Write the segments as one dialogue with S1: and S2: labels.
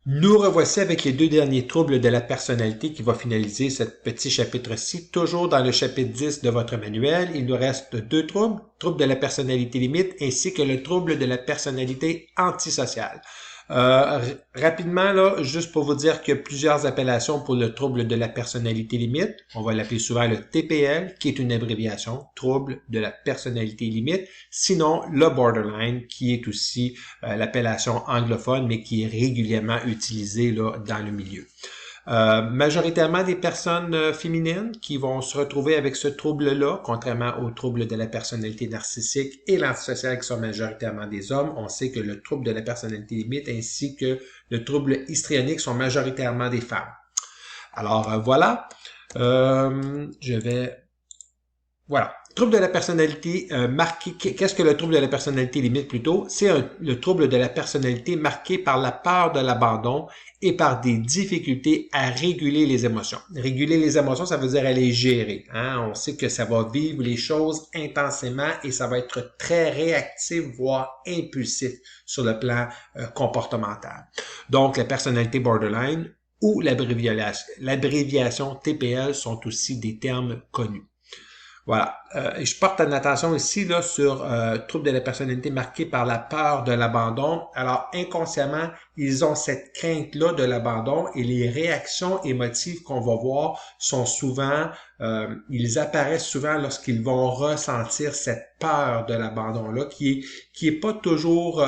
S1: Nous revoici avec les deux derniers troubles de la personnalité qui va finaliser ce petit chapitre-ci. Toujours dans le chapitre 10 de votre manuel, il nous reste deux troubles, trouble de la personnalité limite ainsi que le trouble de la personnalité antisociale. Rapidement, là, juste pour vous dire qu'il y a plusieurs appellations pour le trouble de la personnalité limite. On va l'appeler souvent le TPL, qui est une abréviation, trouble de la personnalité limite. Sinon, le borderline, qui est aussi l'appellation anglophone, mais qui est régulièrement utilisée là, dans le milieu. Majoritairement des personnes féminines qui vont se retrouver avec ce trouble-là, contrairement au trouble de la personnalité narcissique et l'antisocial qui sont majoritairement des hommes. On sait que le trouble de la personnalité limite ainsi que le trouble histrionique sont majoritairement des femmes. Alors voilà, je vais... Voilà. Trouble de la personnalité marqué. Qu'est-ce que le trouble de la personnalité limite plutôt? C'est le trouble de la personnalité marqué par la peur de l'abandon et par des difficultés à réguler les émotions. Réguler les émotions, ça veut dire à les gérer. Hein? On sait que ça va vivre les choses intensément et ça va être très réactif, voire impulsif sur le plan comportemental. Donc, la personnalité borderline ou l'abréviation TPL sont aussi des termes connus. Voilà. Je porte une attention ici là, sur trouble de la personnalité marqué par la peur de l'abandon. Alors, inconsciemment, ils ont cette crainte-là de l'abandon et les réactions émotives qu'on va voir sont souvent, ils apparaissent souvent lorsqu'ils vont ressentir cette peur de l'abandon-là qui est pas toujours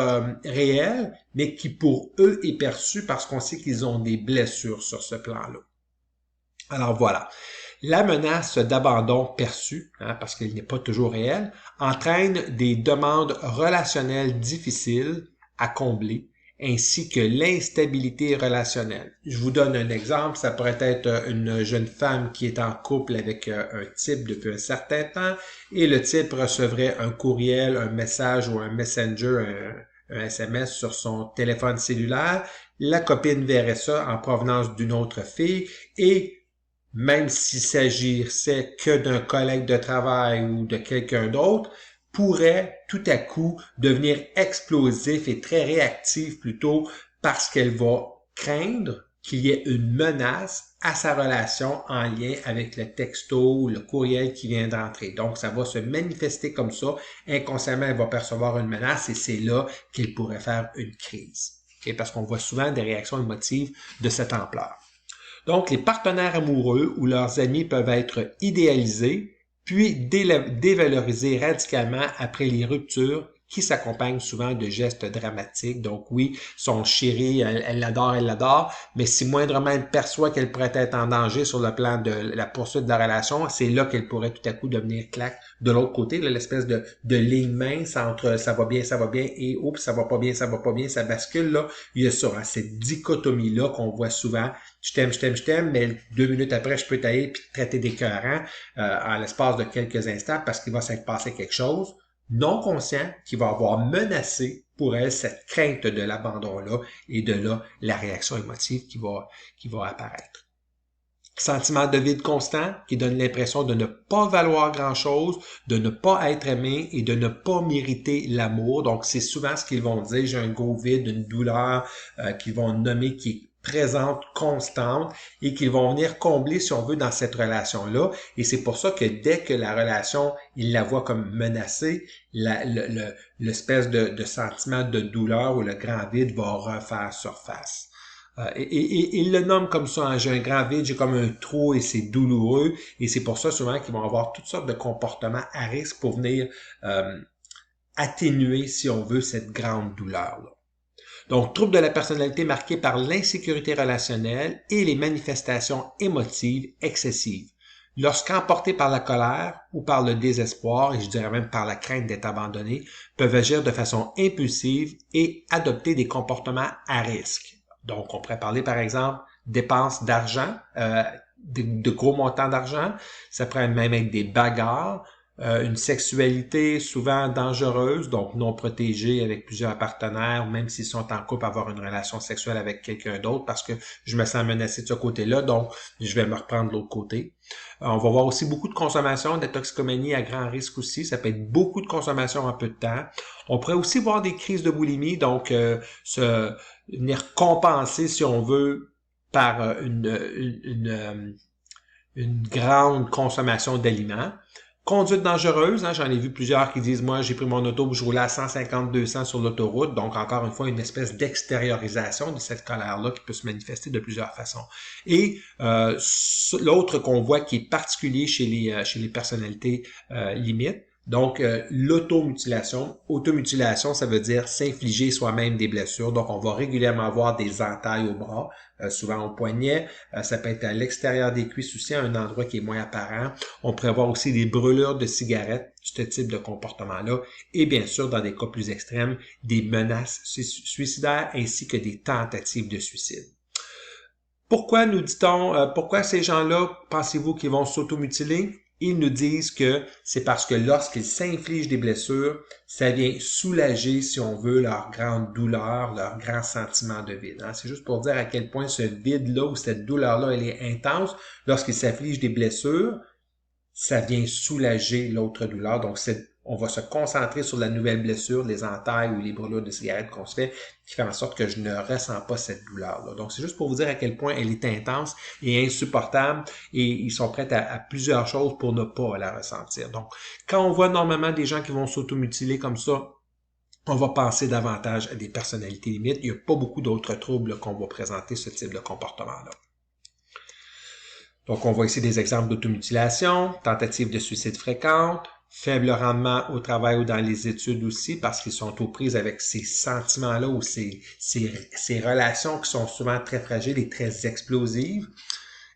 S1: réelle, mais qui pour eux est perçue parce qu'on sait qu'ils ont des blessures sur ce plan-là. Alors voilà. La menace d'abandon perçue, parce qu'elle n'est pas toujours réelle, entraîne des demandes relationnelles difficiles à combler, ainsi que l'instabilité relationnelle. Je vous donne un exemple, ça pourrait être une jeune femme qui est en couple avec un type depuis un certain temps, et le type recevrait un courriel, un message ou un messenger, un SMS sur son téléphone cellulaire. La copine verrait ça en provenance d'une autre fille, et même s'il s'agissait que d'un collègue de travail ou de quelqu'un d'autre, pourrait tout à coup devenir explosif et très réactif plutôt parce qu'elle va craindre qu'il y ait une menace à sa relation en lien avec le texto ou le courriel qui vient d'entrer. Donc, ça va se manifester comme ça. Inconsciemment, elle va percevoir une menace et c'est là qu'elle pourrait faire une crise. Okay? Parce qu'on voit souvent des réactions émotives de cette ampleur. Donc, les partenaires amoureux ou leurs amis peuvent être idéalisés, puis dévalorisés radicalement après les ruptures qui s'accompagnent souvent de gestes dramatiques. Donc oui, son chéri, elle l'adore, mais si moindrement elle perçoit qu'elle pourrait être en danger sur le plan de la poursuite de la relation, c'est là qu'elle pourrait tout à coup devenir claque de l'autre côté, l'espèce de ligne mince entre ça va bien et oups, ça va pas bien, ça bascule là. Il y a ça, cette dichotomie-là qu'on voit souvent. Je t'aime, mais 2 minutes après, je peux tailler puis te traiter d'écœurant en l'espace de quelques instants parce qu'il va se passer quelque chose non conscient qui va avoir menacé pour elle cette crainte de l'abandon-là et de là la réaction émotive qui va apparaître. Sentiment de vide constant qui donne l'impression de ne pas valoir grand-chose, de ne pas être aimé et de ne pas mériter l'amour. Donc, c'est souvent ce qu'ils vont dire, j'ai un gros vide, une douleur qu'ils vont nommer qui est présente, constante et qu'ils vont venir combler, si on veut, dans cette relation-là. Et c'est pour ça que dès que la relation, ils la voient comme menacée, l'espèce de sentiment de douleur ou le grand vide va refaire surface. Et il le nomme comme ça, hein, j'ai un grand vide, j'ai comme un trou et c'est douloureux. Et c'est pour ça souvent qu'ils vont avoir toutes sortes de comportements à risque pour venir atténuer, si on veut, cette grande douleur-là. Donc, trouble de la personnalité marqué par l'insécurité relationnelle et les manifestations émotives excessives. Lorsqu'emportés par la colère ou par le désespoir, et je dirais même par la crainte d'être abandonnés, peuvent agir de façon impulsive et adopter des comportements à risque. Donc, on pourrait parler, par exemple, dépenses d'argent, de gros montants d'argent. Ça pourrait même être des bagarres, une sexualité souvent dangereuse, donc non protégée avec plusieurs partenaires, même s'ils sont en couple, avoir une relation sexuelle avec quelqu'un d'autre parce que je me sens menacé de ce côté-là, donc je vais me reprendre de l'autre côté. On va voir aussi beaucoup de consommation, de toxicomanie à grand risque aussi. Ça peut être beaucoup de consommation en peu de temps. On pourrait aussi voir des crises de boulimie, donc venir compenser, si on veut, par une grande consommation d'aliments. Conduite dangereuse, hein, j'en ai vu plusieurs qui disent, moi j'ai pris mon auto, je roulais à 150-200 sur l'autoroute, donc encore une fois une espèce d'extériorisation de cette colère-là qui peut se manifester de plusieurs façons. Et l'autre qu'on voit qui est particulier chez les personnalités limites, donc l'automutilation. Automutilation, ça veut dire s'infliger soi-même des blessures. Donc on va régulièrement avoir des entailles au bras, souvent au poignet. Ça peut être à l'extérieur des cuisses aussi, à un endroit qui est moins apparent. On pourrait avoir aussi des brûlures de cigarettes, ce type de comportement-là. Et bien sûr, dans des cas plus extrêmes, des menaces suicidaires ainsi que des tentatives de suicide. Pourquoi nous dit-on, pourquoi ces gens-là, pensez-vous qu'ils vont s'automutiler? Ils nous disent que c'est parce que lorsqu'ils s'infligent des blessures, ça vient soulager, si on veut, leur grande douleur, leur grand sentiment de vide. Hein? C'est juste pour dire à quel point ce vide-là ou cette douleur-là, elle est intense. Lorsqu'ils s'infligent des blessures, ça vient soulager l'autre douleur. Donc, on va se concentrer sur la nouvelle blessure, les entailles ou les brûlures de cigarettes qu'on se fait, qui fait en sorte que je ne ressens pas cette douleur-là. Donc, c'est juste pour vous dire à quel point elle est intense et insupportable et ils sont prêts à plusieurs choses pour ne pas la ressentir. Donc, quand on voit normalement des gens qui vont s'automutiler comme ça, on va penser davantage à des personnalités limites. Il n'y a pas beaucoup d'autres troubles qu'on va présenter ce type de comportement-là. Donc, on voit ici des exemples d'automutilation, tentatives de suicide fréquentes, faible rendement au travail ou dans les études aussi, parce qu'ils sont aux prises avec ces sentiments-là ou ces relations qui sont souvent très fragiles et très explosives.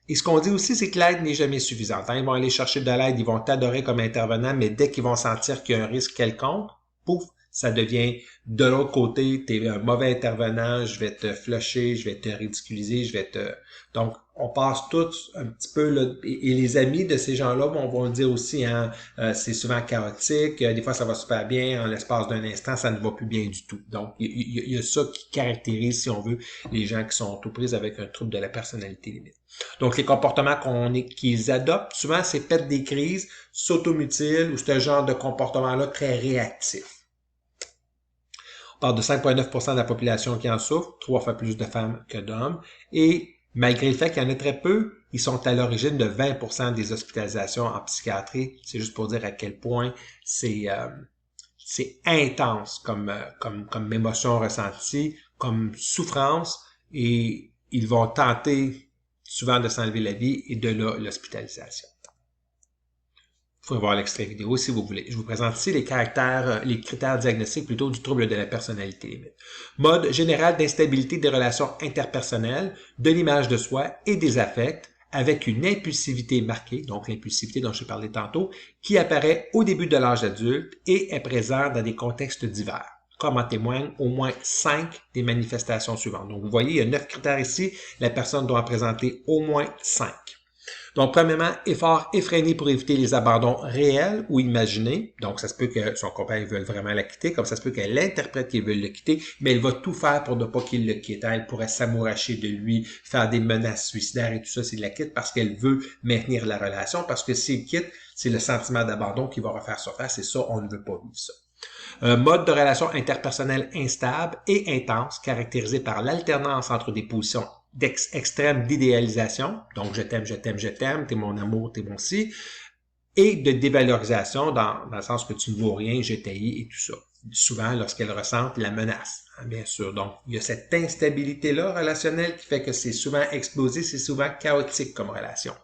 S1: Et ce qu'on dit aussi, c'est que l'aide n'est jamais suffisante. Ils vont aller chercher de l'aide, ils vont t'adorer comme intervenant, mais dès qu'ils vont sentir qu'il y a un risque quelconque, pouf, ça devient de l'autre côté, tu es un mauvais intervenant, je vais te flusher, je vais te ridiculiser, je vais te... Donc, on passe tous un petit peu, là, et les amis de ces gens-là vont le dire aussi, hein, c'est souvent chaotique, des fois ça va super bien, en l'espace d'un instant, ça ne va plus bien du tout. Donc, il y a ça qui caractérise, si on veut, les gens qui sont aux prises avec un trouble de la personnalité limite. Donc, les comportements qu'ils adoptent, souvent, c'est pète des crises, s'automutilent ou ce genre de comportement-là très réactif. On parle de 5,9% de la population qui en souffre, 3 fois plus de femmes que d'hommes, et malgré le fait qu'il y en a très peu, ils sont à l'origine de 20% des hospitalisations en psychiatrie. C'est juste pour dire à quel point c'est intense comme émotion ressentie, comme souffrance, et ils vont tenter souvent de s'enlever la vie et de là l'hospitalisation. Vous pouvez voir l'extrait vidéo si vous voulez. Je vous présente ici les critères diagnostiques plutôt du trouble de la personnalité limite. Mode général d'instabilité des relations interpersonnelles, de l'image de soi et des affects, avec une impulsivité marquée, donc l'impulsivité dont je parlais tantôt, qui apparaît au début de l'âge adulte et est présente dans des contextes divers. Comme en témoignent au moins 5 des manifestations suivantes. Donc, vous voyez, il y a 9 critères ici. La personne doit en présenter au moins 5. Donc, premièrement, effort effréné pour éviter les abandons réels ou imaginés. Donc, ça se peut que son compagnon veuille vraiment la quitter, comme ça se peut qu'elle interprète qu'il veut le quitter, mais elle va tout faire pour ne pas qu'il le quitte. Elle pourrait s'amouracher de lui, faire des menaces suicidaires et tout ça s'il la quitte parce qu'elle veut maintenir la relation, parce que s'il quitte, c'est le sentiment d'abandon qui va refaire surface et ça, on ne veut pas vivre ça. Un mode de relation interpersonnelle instable et intense, caractérisé par l'alternance entre des positions extrême d'idéalisation, donc je t'aime, t'es mon amour, t'es mon si, et de dévalorisation dans le sens que tu ne vaux rien, je t'haïs et tout ça. Souvent, lorsqu'elles ressentent la menace, hein, bien sûr. Donc, il y a cette instabilité-là relationnelle qui fait que c'est souvent explosif, c'est souvent chaotique comme relation.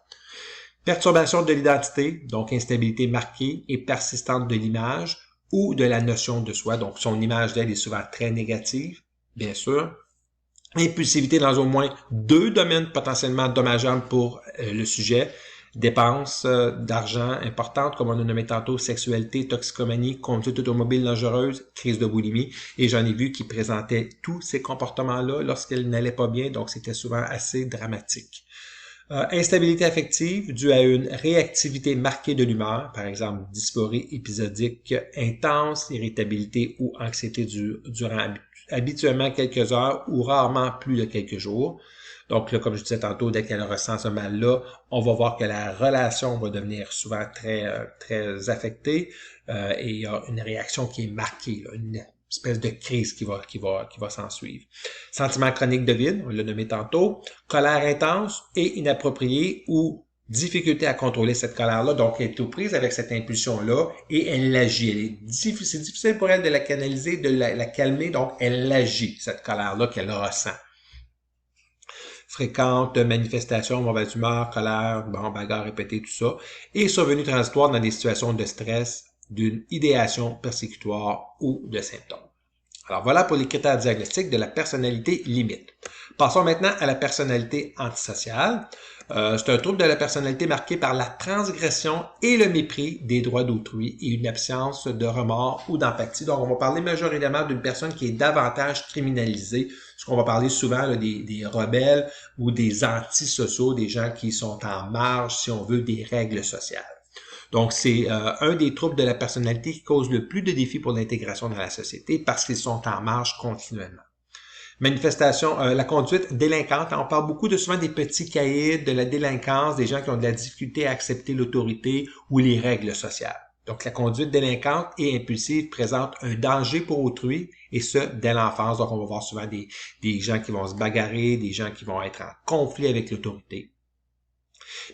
S1: Perturbation de l'identité, donc instabilité marquée et persistante de l'image ou de la notion de soi. Donc, son image d'elle est souvent très négative, bien sûr. Impulsivité dans au moins 2 domaines potentiellement dommageables pour le sujet. Dépenses d'argent importantes, comme on a nommé tantôt, sexualité, toxicomanie, conduite automobile dangereuse, crise de boulimie. Et j'en ai vu qui présentaient tous ces comportements-là lorsqu'elles n'allaient pas bien, donc c'était souvent assez dramatique. Instabilité affective due à une réactivité marquée de l'humeur, par exemple dysphorie épisodique intense, irritabilité ou anxiété durant habituellement quelques heures ou rarement plus de quelques jours. Donc là, comme je disais tantôt, dès qu'elle ressent ce mal-là, on va voir que la relation va devenir souvent très affectée et il y a une réaction qui est marquée, là, espèce de crise qui va s'en suivre. Sentiment chronique de vide, on l'a nommé tantôt, colère intense et inappropriée ou difficulté à contrôler cette colère-là. Donc, elle est aux prises avec cette impulsion-là et elle l'agit. C'est difficile pour elle de la canaliser, de la calmer, donc elle l'agit, cette colère-là qu'elle ressent. Fréquentes manifestations, mauvaise humeur, colère, bagarre répétée, tout ça, et survenue transitoire dans des situations de stress, d'une idéation persécutoire ou de symptômes. Alors voilà pour les critères diagnostiques de la personnalité limite. Passons maintenant à la personnalité antisociale. C'est un trouble de la personnalité marqué par la transgression et le mépris des droits d'autrui et une absence de remords ou d'empathie. Donc, on va parler majoritairement d'une personne qui est davantage criminalisée, ce qu'on va parler souvent là, des rebelles ou des antisociaux, des gens qui sont en marge, si on veut, des règles sociales. Donc, c'est un des troubles de la personnalité qui cause le plus de défis pour l'intégration dans la société parce qu'ils sont en marge continuellement. Manifestation, la conduite délinquante. On parle beaucoup souvent des petits caïds, de la délinquance, des gens qui ont de la difficulté à accepter l'autorité ou les règles sociales. Donc, la conduite délinquante et impulsive présente un danger pour autrui, et ce, dès l'enfance. Donc, on va voir souvent des gens qui vont se bagarrer, des gens qui vont être en conflit avec l'autorité.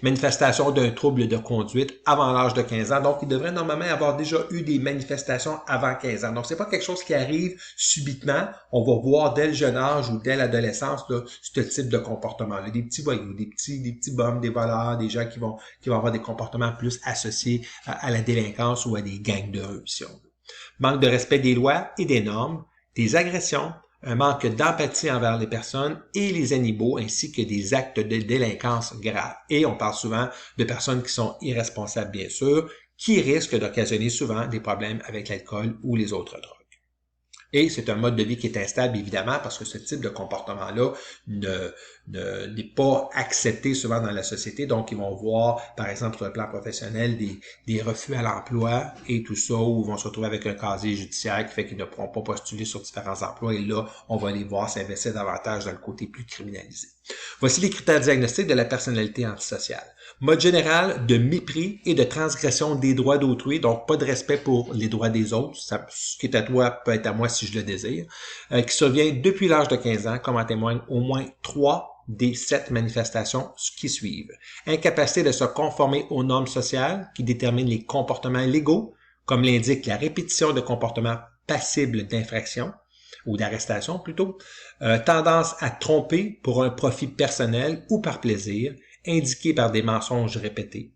S1: Manifestation d'un trouble de conduite avant l'âge de 15 ans. Donc, il devrait normalement avoir déjà eu des manifestations avant 15 ans. Donc, c'est pas quelque chose qui arrive subitement. On va voir dès le jeune âge ou dès l'adolescence là, ce type de comportement-là. Des petits voyous, des petits bums, des voleurs, des gens qui vont avoir des comportements plus associés à la délinquance ou à des gangs de rue, si on veut. Manque de respect des lois et des normes, des agressions, un manque d'empathie envers les personnes et les animaux, ainsi que des actes de délinquance graves. Et on parle souvent de personnes qui sont irresponsables, bien sûr, qui risquent d'occasionner souvent des problèmes avec l'alcool ou les autres drogues. Et c'est un mode de vie qui est instable, évidemment, parce que ce type de comportement-là n'est pas accepté souvent dans la société. Donc, ils vont voir, par exemple, sur le plan professionnel, des refus à l'emploi et tout ça, où ils vont se retrouver avec un casier judiciaire qui fait qu'ils ne pourront pas postuler sur différents emplois. Et là, on va les voir s'investir davantage dans le côté plus criminalisé. Voici les critères diagnostiques de la personnalité antisociale. Mode général de mépris et de transgression des droits d'autrui, donc pas de respect pour les droits des autres, ce qui est à toi peut être à moi si je le désire, qui survient depuis l'âge de 15 ans, comme en témoignent au moins 3 des 7 manifestations qui suivent. Incapacité de se conformer aux normes sociales qui déterminent les comportements légaux, comme l'indique la répétition de comportements passibles d'infraction, ou d'arrestation plutôt, tendance à tromper pour un profit personnel ou par plaisir, indiqué par des mensonges répétés,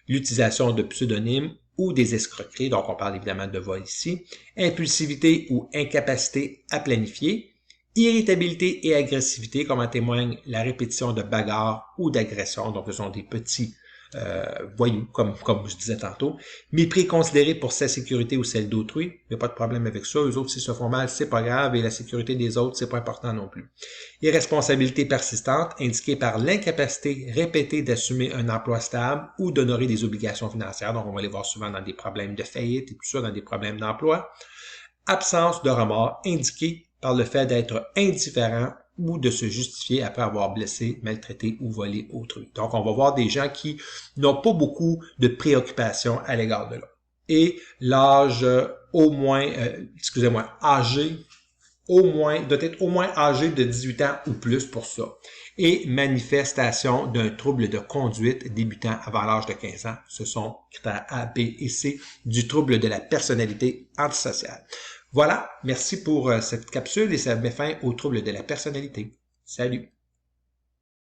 S1: l'utilisation de pseudonymes ou des escroqueries, donc on parle évidemment de vol ici, impulsivité ou incapacité à planifier, irritabilité et agressivité, comme en témoigne la répétition de bagarres ou d'agressions, donc ce sont des petits voyous, comme je disais tantôt. Mépris considéré pour sa sécurité ou celle d'autrui, il n'y a pas de problème avec ça. Eux autres, s'ils se font mal, c'est pas grave, et la sécurité des autres, c'est pas important non plus. Irresponsabilité persistante, indiquée par l'incapacité répétée d'assumer un emploi stable ou d'honorer des obligations financières. Donc, on va les voir souvent dans des problèmes de faillite et tout ça, dans des problèmes d'emploi. Absence de remords, indiquée par le fait d'être indifférent ou de se justifier après avoir blessé, maltraité ou volé autrui. Donc, on va voir des gens qui n'ont pas beaucoup de préoccupations à l'égard de l'autre. Et l'âge doit être au moins âgé de 18 ans ou plus pour ça. Et manifestation d'un trouble de conduite débutant avant l'âge de 15 ans. Ce sont critères A, B et C du trouble de la personnalité antisociale. Voilà, merci pour cette capsule et ça met fin au trouble de la personnalité. Salut!